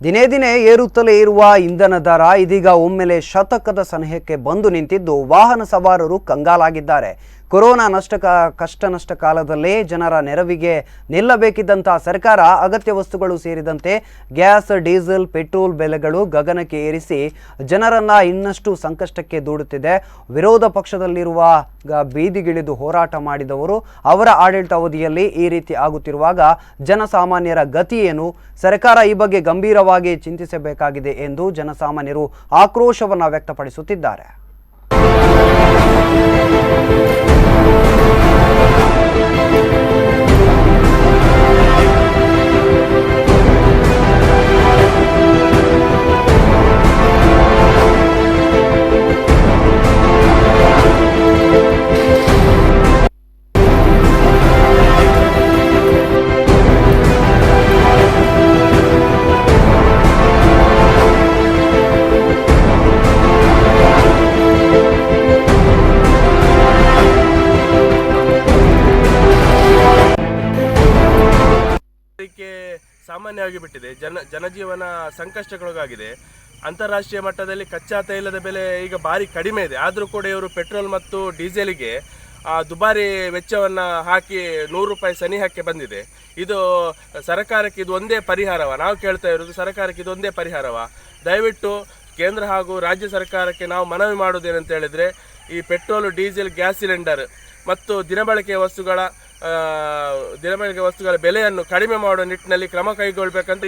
ದಿನೇ ದಿನೇ ಏರುತ್ತಲೇ ಇರುವ ಇಂಧನ ದರ ಇದೀಗ ಒಮ್ಮೆಲೆ ಶತಕದ ಸನಿಹಕ್ಕೆ ಬಂದು ನಿಂತಿದ್ದು ವಾಹನ ಸವಾರರು ಕಂಗಾಲಾಗಿದ್ದಾರೆ. ಕೊರೋನಾ ಕಷ್ಟ ನಷ್ಟ ಕಾಲದಲ್ಲೇ ಜನರ ನೆರವಿಗೆ ನಿಲ್ಲಬೇಕಿದ್ದಂತ ಸರ್ಕಾರ ಅಗತ್ಯ ವಸ್ತುಗಳು ಸೇರಿದಂತೆ ಗ್ಯಾಸ್, ಡೀಸೆಲ್, ಪೆಟ್ರೋಲ್ ಬೆಲೆಗಳು ಗಗನಕ್ಕೆ ಏರಿಸಿ ಜನರನ್ನ ಇನ್ನಷ್ಟು ಸಂಕಷ್ಟಕ್ಕೆ ದೂಡುತ್ತಿದೆ. ವಿರೋಧ ಪಕ್ಷದಲ್ಲಿರುವ ಬೀದಿಗಿಳಿದು ಹೋರಾಟ ಮಾಡಿದವರು ಅವರ ಆಡಳಿತಾವಧಿಯಲ್ಲಿ ಈ ರೀತಿ ಆಗುತ್ತಿರುವಾಗ ಜನಸಾಮಾನ್ಯರ ಗತಿ ಏನು? ಸರ್ಕಾರ ಈ ಬಗ್ಗೆ ಗಂಭೀರವಾಗಿ ಚಿಂತಿಸಬೇಕಾಗಿದೆ ಎಂದು ಜನಸಾಮಾನ್ಯರು ಆಕ್ರೋಶವನ್ನು ವ್ಯಕ್ತಪಡಿಸುತ್ತಿದ್ದಾರೆ. ಸಾಮಾನ್ಯವಾಗಿ ಬಿಟ್ಟಿದೆ. ಜನಜೀವನ ಸಂಕಷ್ಟಕ್ಕೊಳಗಾಗಿದೆ. ಅಂತಾರಾಷ್ಟ್ರೀಯ ಮಟ್ಟದಲ್ಲಿ ಕಚ್ಚಾ ತೈಲದ ಬೆಲೆ ಈಗ ಭಾರಿ ಕಡಿಮೆ ಇದೆ. ಆದರೂ ಕೂಡ ಇವರು ಪೆಟ್ರೋಲ್ ಮತ್ತು ಡೀಸೆಲ್ಗೆ ದುಬಾರಿ ವೆಚ್ಚವನ್ನು ಹಾಕಿ ₹100 ಸನಿಹಕ್ಕೆ ಬಂದಿದೆ. ಇದು ಸರ್ಕಾರಕ್ಕೆ ಇದು ಒಂದೇ ಪರಿಹಾರವ? ನಾವು ಕೇಳ್ತಾ ಇರೋದು ಸರ್ಕಾರಕ್ಕೆ ಇದು ಒಂದೇ ಪರಿಹಾರವ? ದಯವಿಟ್ಟು ಕೇಂದ್ರ ಹಾಗೂ ರಾಜ್ಯ ಸರ್ಕಾರಕ್ಕೆ ನಾವು ಮನವಿ ಮಾಡೋದೇನಂತ ಹೇಳಿದರೆ, ಈ ಪೆಟ್ರೋಲ್, ಡೀಸೆಲ್, ಗ್ಯಾಸ್ ಸಿಲಿಂಡರ್ ಮತ್ತು ದಿನಬಳಕೆಯ ವಸ್ತುಗಳ ಬೆಲೆಯನ್ನು ಕಡಿಮೆ ಮಾಡುವ ನಿಟ್ಟಿನಲ್ಲಿ ಕ್ರಮ ಕೈಗೊಳ್ಳಬೇಕಂತ